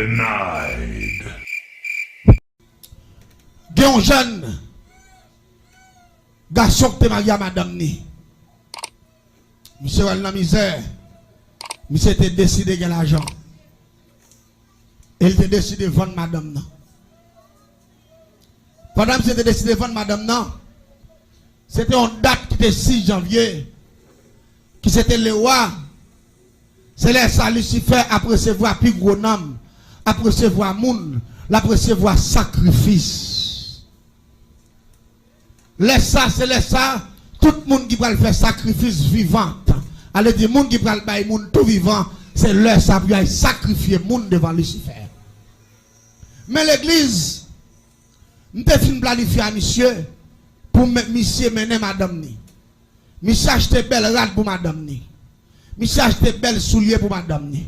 Denied. Il y a un jeune garçon qui est marié à madame ni. Monsieur a la misère. Monsieur était décidé de gagner l'argent. Il était décidé de vendre madame non. Pendant que c'était décidé de vendre madame non, c'était une date qui était 6 janvier. Qui c'était le roi. C'est là ça Lucifer a recevoir plus gros nom, a recevoir moun, a recevoir sacrifice. Laisse ça, c'est laisse ça, tout le monde qui va faire sacrifice vivant. Allez dire monde qui va le bailler monde tout vivant, c'est laisse ça pour sacrifier monde devant Lucifer. Mais l'église, nous devons planifier à monsieur pour monsieur mener madame ni. Monsieur acheter belle rade pour madame ni. Monsieur acheter belle soulier pour madame ni.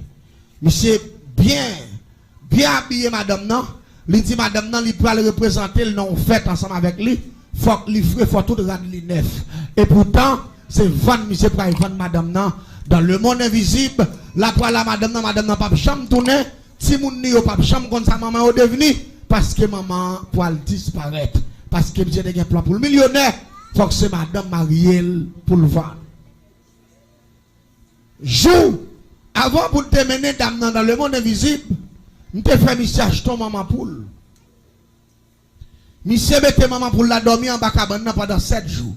Monsieur bien habillé madame non. Il dit madame non, il peut le représenter le nom fait ensemble avec lui. Faut qu'il faut tout rade li neuf. Et pourtant, c'est vendre monsieur pour vendre madame non dans le monde invisible. La pour la madame non pas chambre tourner. Si moun ni yo pas chambre comme ça maman au devenu parce que maman pour disparaître parce que j'ai des plan pour le millionnaire. Faut que c'est madame Marielle pour le vendre. Jour avant pour te mener dame dans le monde invisible, nous te fait monsieur acheter maman poule. Monsieur mette maman poule la dormir en bas cabane pendant 7 jours.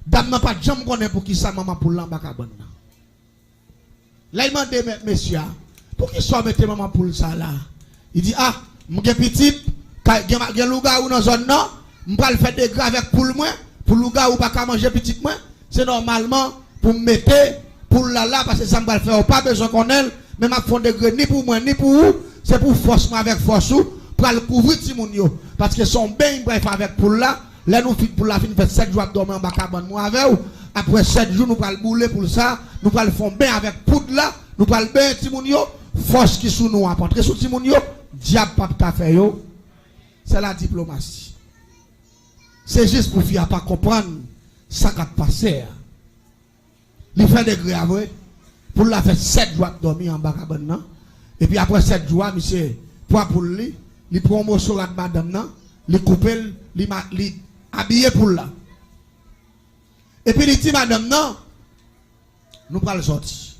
Dame n'a pas de jambe connaît pour qui ça maman poule en bas cabane. Là il m'a dit monsieur pour qui soit mette maman poule ça là. Il dit ah, mon petit gen louga ou dans zone non, m'pa le faire des gras avec poule moi. Pour le gars ou pas qu'à manger petit moins, c'est normalement pour me mettre pour là parce que ça me va le faire pas besoin qu'on ait, mais ma fond de gré ni pour moi ni pour vous, c'est pour force moi avec force pour le couvrir ti moun yo parce que son bain bref avec pour là nous fit pour la fin fait 7 jours dormir en bas cabane moi avec ou après 7 jours nous pas le bouler pour ça, nous pas le fond bain avec poudre là, nous pas le bain ti moun yo, force qui sous nous apporter sous ti moun yo, diable pas ta fait yo. C'est la diplomatie. C'est juste pour ne pas comprendre ça qui a passé. Il fait des graves pour la faire 7 jours de dormir en bas cabane. Et puis après 7 jours, monsieur, pour lui, il prend un morceau de madame, il coupe, il habille pour là. Et puis il dit madame, non, nous pas le sortir.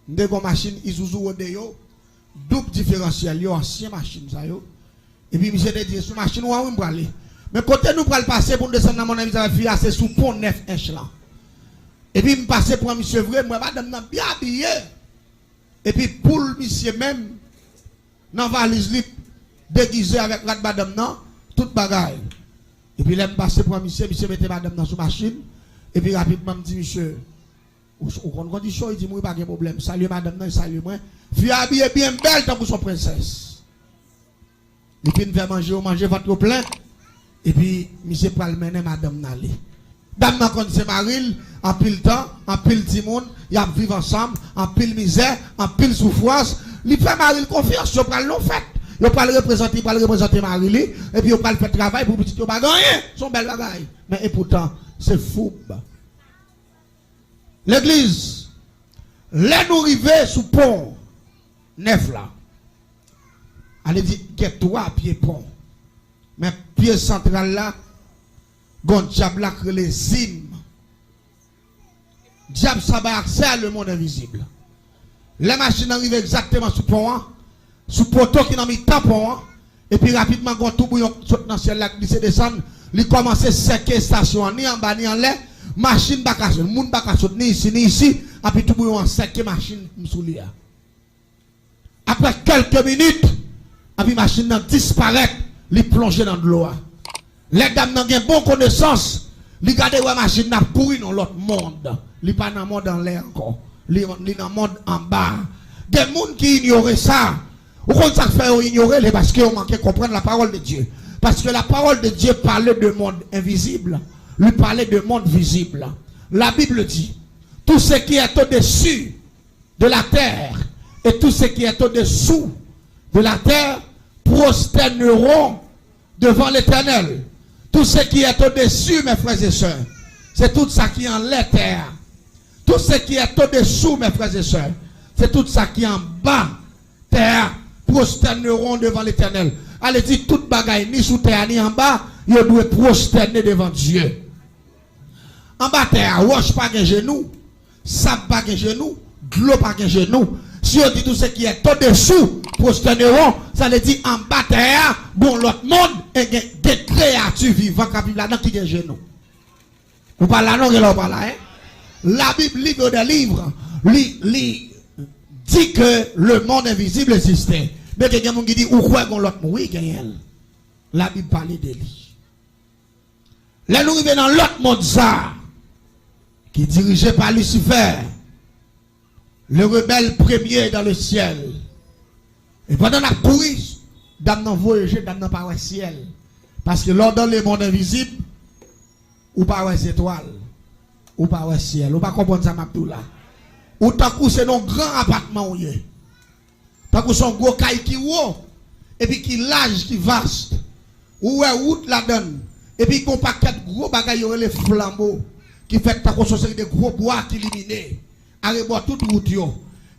Nous avons une machine Isuzu Rodeo, double différentiel, ancienne machine. Et puis monsieur dit, sur machine, on va aller. Mais côté nous pour le passer pour descendre dans mon avis, c'est sous pont 9 inches là. Et puis me passer pour un monsieur vrai, moi madame n'a bien habillé. Et puis pour le monsieur même, dans valise libre, déguisé avec la madame non, toute bagaille. Et puis là me passer pour un monsieur mettait madame dans sous machine. Et puis rapidement me dit monsieur, ou condition, il dit moi pas de problème. Salut madame non, salut moi. Fille habillée bien belle tant pour son princesse. Et puis nous fait manger votre plein. Et puis, monsieur pral mener madame Nali. Dame nan kon se maril, en pile temps, en pile timoun, y a vivre ensemble, en pile misère, en pile souffrance. Li fait maril confiance, yo pral non fait. Yo pral représenter maril, et puis yo pral faire travail pour petit yo pas gagner, son bel bagaille. Mais et pourtant, c'est fou. L'église, là nous river sous pont, neuf là. Elle dit, qu'il y a 3 pieds pont. Mais pied central là, gon diable là que les zim. Diable ça va accès à le monde invisible. La machine arrive exactement sous pont, sous poteau qui n'a mis tampon, et puis rapidement gon tout bouillon saute dans ciel là qui descend, il commence à séquer station ni en bas ni en l'air, machine pas casse, monde pas casse ni ici, et puis tout bouillon séquer machine sous lui. Après quelques minutes, et puis machine disparaît. Li plonger dans de l'eau. Les dames n'ont pas bonne connaissance. Li gade ouais machine n'a pourri dans l'autre monde. Li pas dans le monde en l'air encore. Li dans le monde en bas. Des gens qui ignorent ça. Ou qu'on ça fait ignorer parce qu'ils ont manqué comprendre la parole de Dieu. Parce que la parole de Dieu parlait de monde invisible. Lui parlait de monde visible. La Bible dit, tout ce qui est au-dessus de la terre et tout ce qui est au-dessous de la terre prosterneront devant l'Éternel. Tout ce qui est au-dessus, mes frères et sœurs, c'est tout ça qui est en la terre. Tout ce qui est au-dessous, mes frères et sœurs, c'est tout ça qui est en bas, terre, prosterneront devant l'Éternel. Allez dit toute bagaille, ni sous terre, ni en bas, ils doivent prosterner devant Dieu. En bas terre, roche pas de genou, sable pas de genou, de l'eau pas de genou. Si on dit tout ce qui est au-dessous, prosterneront, ça veut dire en bas terre, bon l'autre monde, et des créatures vivantes qui vivent là-dedans qui ont genou. Vous parlez là, non, vous parlez là, hein? La Bible, livre des livres, dit que le monde invisible existait. Mais il y a des gens qui disent, où quoi qu'on l'autre oui, la Bible parle de lui. Là, nous arrivons dans l'autre monde, ça, qui est dirigé par Lucifer, le rebelle premier dans le ciel. Et pendant la course, dame n'a voyagé, dame n'a pas le ciel. Parce que lors dans le monde invisible, ou pas les étoiles, ou pas le ciel, ou pas comprendre ça, là. Ou tant que c'est un grand appartement où il tant que son gros caille qui haut, et puis qui large, qui vaste, ou est route la donne, et puis qu'on paquet de gros bagages, il y aurait les flambeaux, qui fait tant que c'est des gros bois qui éliminent, à rebord toute route,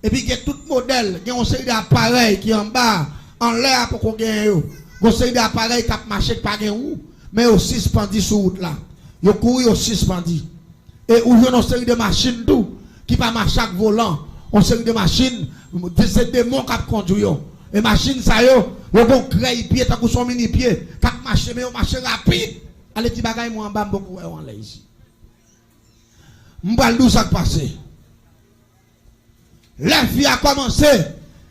et puis il y a tout modèle, il y a une série d'appareils qui en bas, en l'air pour qu'on gagne, une série d'appareils qui marchent pas où, mais aussi suspendu sur route là. Ils courent aussi suspendu. Et où il y a une série de machines tout, qui pas marcher avec volant, une série de machines, c'est des démons qui conduisent. Et machines ça yo, ils vont créer pied, tant que son mini pied, qui marche, mais ils marchent rapide. Allez, petit bagaille, moi en bas, beaucoup en là ici. M'bal d'où ça passé. La vie a commencé.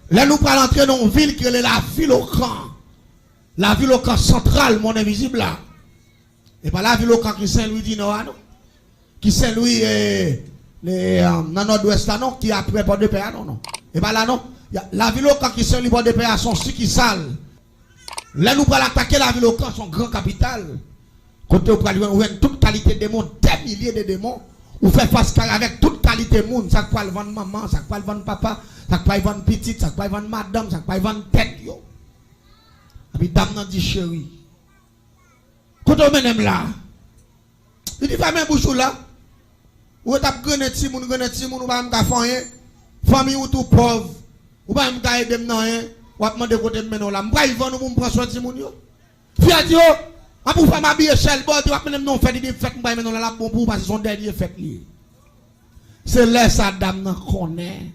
Là, nous allons entrer dans une ville qui est la ville au camp. La ville au camp central, mon invisible là. Et pas la ville au camp qui Saint-Louis dit non, qui Saint-Louis dans nord-ouest là, non, qui est après Port de Paix, non. Et pas là, non. La ville au camp qui Saint-Louis Port de Paix sont si qui sale. Là, nous allons attaquer la ville au camp, son grand capital. Côté où nous avons toute qualité de démons, des milliers de démons. Ou fait face avec toute qualité de monde. Ça peut le vendre maman, ça peut le vendre papa, ça peut le vendre petite, ça peut le vendre madame, ça peut le vendre tête. Et puis dame nan dit chérie. Quand on mène là, il dit pas même bouchou là. Ou t'as gagné ti moun, ou pas m'ka faire famille ou tout pauvre. Ou pas m'ka aider nan ou pas demander côté mène là. M'pa il vendre pour prendre soin ti moun yo. Fia dit yo, a pour faire m'habiller chel bon, tu vas même non faire des fêtes m'pa mène là bon pour passer son dernier fête li. C'est là sa dame nan connaît.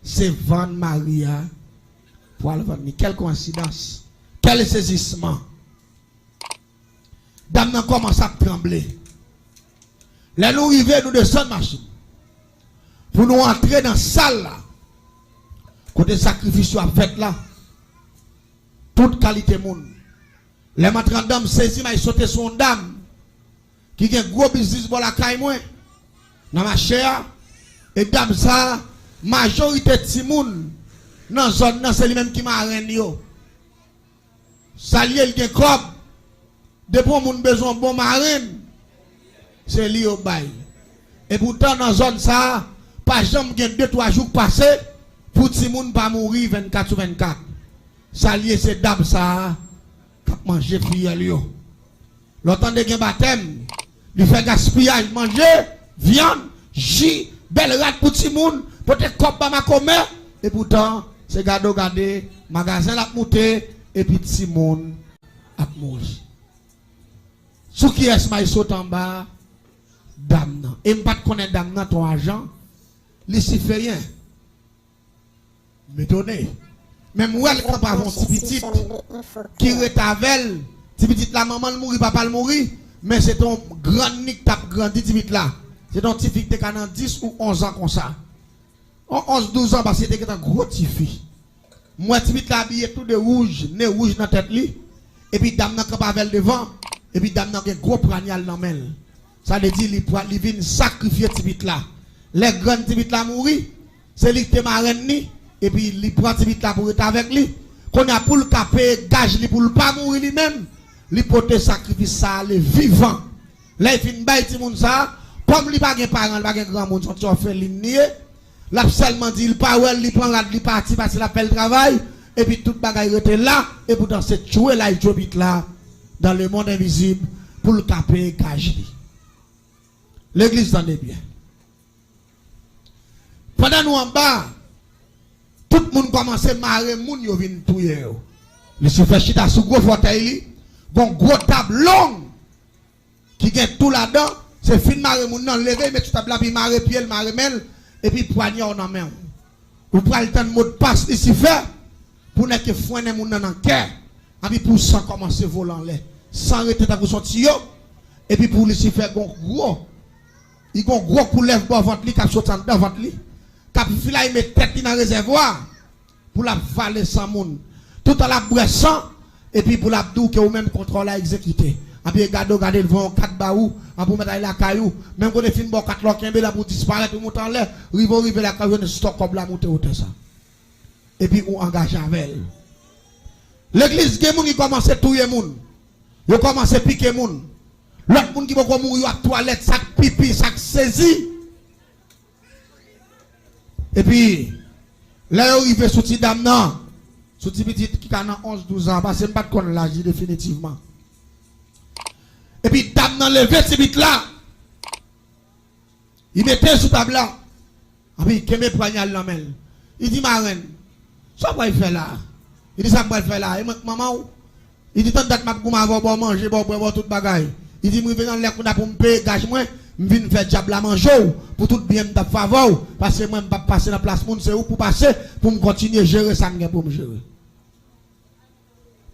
C'est vendre Maria pour aller vendre. Quelle coïncidence. Quel saisissement. Dame nan commence à trembler. Là nous arrivons, nous descendons machine. Pour nous entrer dans la salle là. Côté sacrifice à fait là. Toute qualité monde. Les matrons dame saisi mais sauté son dame. Qui a un gros business pour la caille moi. Dans ma chère. Et dame ça, majorité de Timoun. Dans zone c'est lui-même qui m'a rendu yo. Ça lié le gen kob. Depuis moun besoin bon marine. C'est li au bail. Et pourtant dans zone ça, pas jamais gen 2-3 jours passés pour ti moun pas mourir 24 sur 24. Ça lié c'est dame ça k'ap manger prière yo. L'autant de gen baptême, il fait gaspillage manger viande, jus, belle rat pour ti moun, peut-être kob ba ma commer et pourtant c'est gado gade magasin la monter et puis ti moun a mourir. Sou qui est ma saute en bas dame nan. Et m'pas connaître dame nan ton argent, luciférien. M'étonné. Même moi quand pas un petit petit qui retavel, petit petit la maman le mourir, papa le mourir, mais c'est ton grand nick tap grandi petit petit là. C'est ton petit fille qui a 10 ou 11 ans comme ça. 11-12 ans parce que c'était un gros petit fille. Moi, petit la habillé tout de rouge, nez rouge dans la tête li. Et puis dame nan camp avec devant. Et puis dame nan un gros poignal dans main. Ça veut dire il vient sacrifier petit là. Les grands petit là mourir, c'est lui qui te marraine ni. Et puis il prend petit là pour être avec lui. Qu'on a pour le caper gage li pour le pas mourir lui-même. Il porte sacrifice ça le vivant. Là il fin bail ti moun ça, comme il pas gen parent, pas gen grand monde, son tu fait ligne. Là seulement dit il pas ouais, il prend il parti parce qu'il a fait le travail et puis toute bagaille était là et pourtant c'est tuer là il jobit là dans le monde invisible pour le taper gage. L'église en est bien. Pendant nous en bas, Tout le monde commence à marrer, moun yo vin touyer. Lucifer chita sous gros fauteuil, bon gros table long qui gagne tout là-dedans, c'est fin marrer moun nan lever mais tu table là puis marrer pied, marrer mel et puis poignard dans main. Ou pral le temps de mot de passe Lucifer pour ne que foiner moun nan cœur. Et puis pour ça commencer voler en l'air, sans arrêter ta sortir yo et puis pour Lucifer gon gros il gon gros coulève bon ventre li cap sortant dans ventre li. Cap fila il met tête dans réservoir pour la valer sans monde tout à la boisson et puis pour la dou que ou même contrôle à exécuter et puis regarder devant 4 baou pour mettre la caillou même quand on fin bon 4 loquin là pour disparaître pour monter en l'air rive la caillou stock comme la monter autour ça et puis on engage avec l'église gen moun qui commence à touyer moun yo commence à piquer moun l'autre moun qui va mourir à toilette sac pipi sac saisi. Et puis, là, il arrive sous petit dame, non. Sous petit petit qui a 11-12 ans, parce que je ne sais pas de l'âge définitivement. Et puis, dame, non, levé, ce vite là. Il mettait sous table là. Et puis, il me poignal la main. Il dit, ma reine, ça va faire là. Il dit, ça va faire là. Et maman, il dit, tant que je vais bon manger, bon boire, tout bagaille. Il dit, je vais dans l'air pour me payer, gage moi. Je viens faire diable à manger pour tout bien me faveur parce que moi je ne vais pas passer dans la place monde c'est où pour passer pour me continuer à gérer ça pour me gérer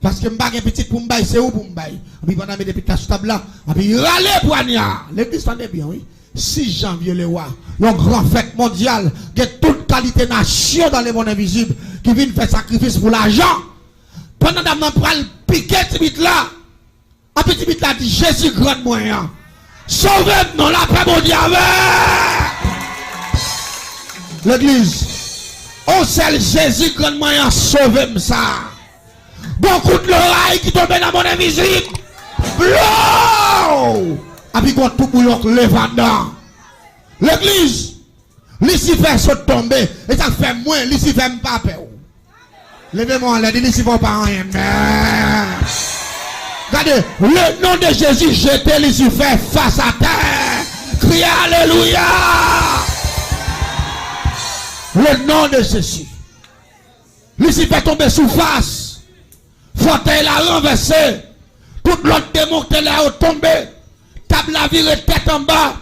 parce que je ne vais pas petit pour me bailler c'est où pour me bailler et puis pendant mes depuis la table là et puis râler poignard l'église tendait bien oui 6 janvier le roi une grande fête mondiale de toute qualité nation dans les mondes invisibles qui viennent faire sacrifice pour l'argent pendant que je vais piquer ce bit là un petit bit là dit Jésus grand moyen. Sauvez-nous dans la paix mondiale. L'église. On seul Jésus grand moyen sauver ça. Beaucoup de l'oreille qui tombe dans mon invisible. Blow. Et puis quand tout bouillon lève dedans. L'église. Lucifer saute tomber. Et ça fait moins. Lucifer pas peur. Levez-moi là. Lucifer pas rien. Regardez, le nom de Jésus jeté Lucifer face à terre. Criez Alléluia. Le nom de Jésus. Lucifer tombé sous face. Fauteuil l'a renversé. Tout l'autre démon qui l'a tombé. Table la viré tête en bas.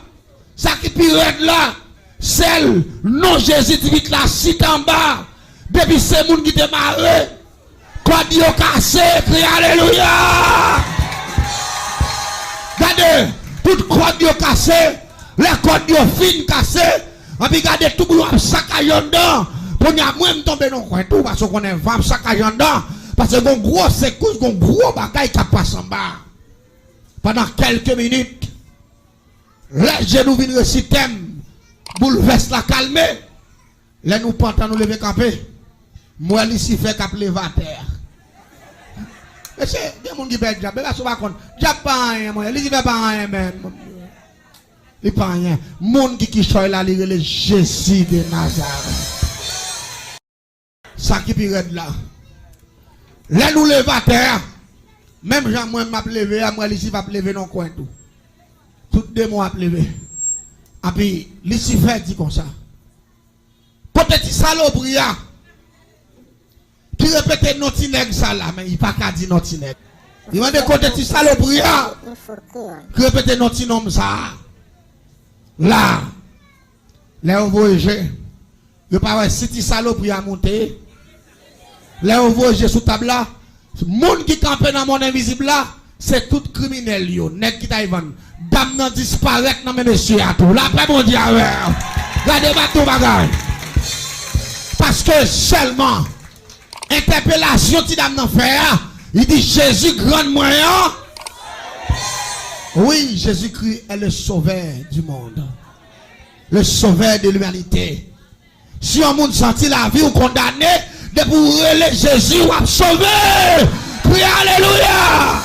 Ça qui pirate là. Celle, non Jésus vite la cite en bas. Depuis ces moun qui démarré. Code yo cassé, crie Alléluia. Regardez, tout code yo cassé, les codes yo fin cassé, et puis regardez tout le monde saccagé dedans. Pour nous, moi, je tombe dans le coin tout, parce qu'on est vraiment saccagé dedans. Parce que mon gros secousse, mon gros bagaille qui passe en bas. Pendant quelques minutes, les genoux viennent réciter, bouleverse la calmer. Les nous pentons nous lever camper. Moi, ici, fait cap lever à terre. Et c'est des gens qui perdent diable. Mais là, ça va compte. Diable pas rien, moi. Il ne pas rien, même. Il pas rien. Monde qui choisit là, il est Jésus de Nazareth. Ça qui pire là. Là, nous lever à terre. Même Jean, moi, m'a levé, moi, ici, va lever dans le coin tout. Tout deux mois à lever. Et puis, Lucifer dit comme ça. Peut-être saloperie. Qui répète notre nègre ça là, mais il pas qu'à dire notre nègre. Il m'a dit côté tu saloperie. Qui répète notre nom ça. Là, là on voyage. Il pas si tu saloperie à monter. Là on voyage sous table là. Monde qui campe dans mon invisible là, c'est tout criminel yo. Nègre qui t'a vendre. Dame nan disparaître dans mes messieurs à tout. Là après mon dieu. Regardez pas tout bagage. Parce que seulement interpellation ti dame nan faire, il dit Jésus grand moyen. Oui, Jésus-Christ est le sauveur du monde. Le sauveur de l'humanité. Si un monde senti la vie ou condamné, de pour le Jésus ou sauver. Priez alléluia.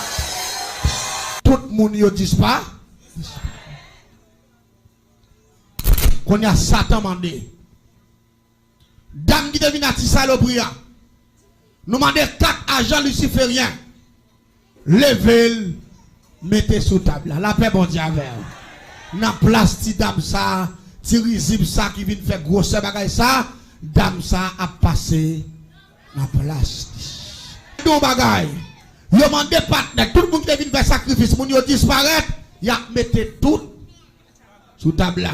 Tout le monde ne dit pas. Qu'on y a Satan mandé. Dame qui devine à saloperie. Nous demandons 4 agents lucifériens. Levez, mettez sous table. La paix bon Dieu avec. Dans place ti dame ça, ti risible ça qui vient faire grosse bagaille ça, dame ça a passé la place. Deux bagailles. Yo mandé partenaire, tout le monde qui vient faire sacrifice, moun yo disparaître, y a mette tout sous table là.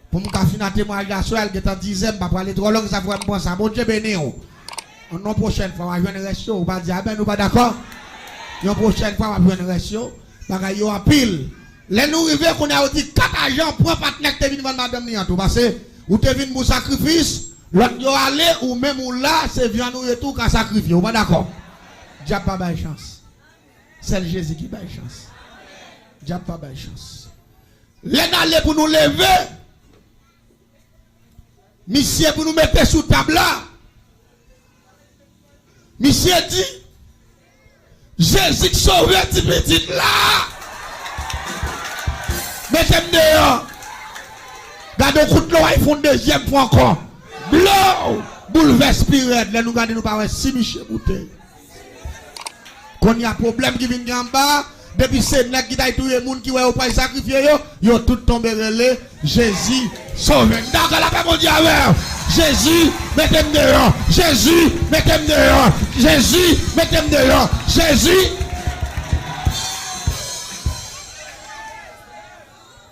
Pour me faire un témoignage, elle qui est en 10e, pas aller trop long, ça va me penser. Bon Dieu béni. On la prochaine fois, on va venir rester, on va dire, ben nous pas d'accord. La prochaine fois, on va venir rester, bagaille yo en pile. Les nous arrivés qu'on a dit 4 agents pour partenaire qui vient vendre madame Niantou. Parce que, ou te vient pour sacrifice, l'autre yo allé, ou même ou là, c'est viande ou tout qu'à sacrifier. On va d'accord. Dieu pas de chance. C'est le Jésus qui a chance. Dieu pas de chance. Les allés pour nous lever. Monsieur pour nous mettre sous table là. Monsieur dit, Jésus qui sauve petit petit là. Mettez-moi dehors. Gardez coup de l'eau, ils font deuxième fois encore. Blow, bouleverse spirit. Là nous gardons nous pas 6 Michel bouteille. Quand il y a problème qui vient en bas, depuis c'est nèg qui tout le monde qui va pas sacrifier yo tout tombé relé Jésus sauve. D'accord la paix mon Dieu avec Jésus mettez-moi dehors. Jésus mettez-moi dehors. Jésus mettez-moi dehors. Jésus.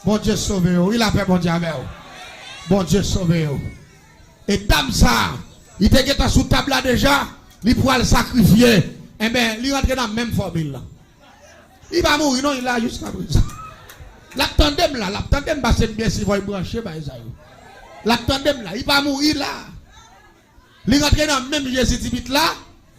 Bon Dieu sauve yo. Il a fait bon Dieu avec yo. Bon Dieu sauve yo. Et dame ça, il était sous table là déjà, il pourra le sacrifier. Eh bien, il rentre dans la même formule là. Il va mourir, non, il a jusqu'à présent. La tandem là, c'est bien si vous brancher, la tandem là, il va mourir là. Il rentre dans le même Jésus Tibit là.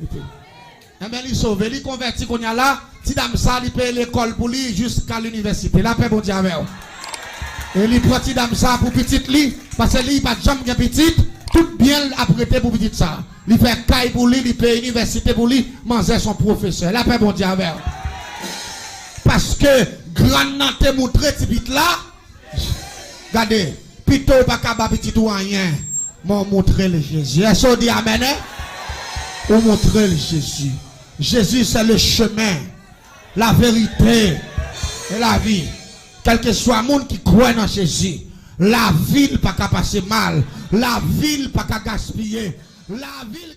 Eh bien, il sauve, il convertit qu'on y a là. Si dame ça, il paye l'école pour lui jusqu'à l'université. La paix, bon Dieu avec vous. Et il prend dame ça pour petite lit, parce que lui, il pas de jambe petite. Tout bien apprêté pour petit ça. Il fait caille pour lui, il paye université pour lui, manger son professeur. La paix bon Dieu avec. Parce que grand nante montré petit là. Regardez, plutôt pas capable petit ou rien. M'ont montré le Jésus. Est-ce qu'on dit amen? On montre le Jésus. Jésus c'est le chemin, la vérité et la vie. Quel que soit le monde qui croit dans Jésus. La ville pas qu'à passer mal. La ville pas qu'à gaspiller. La ville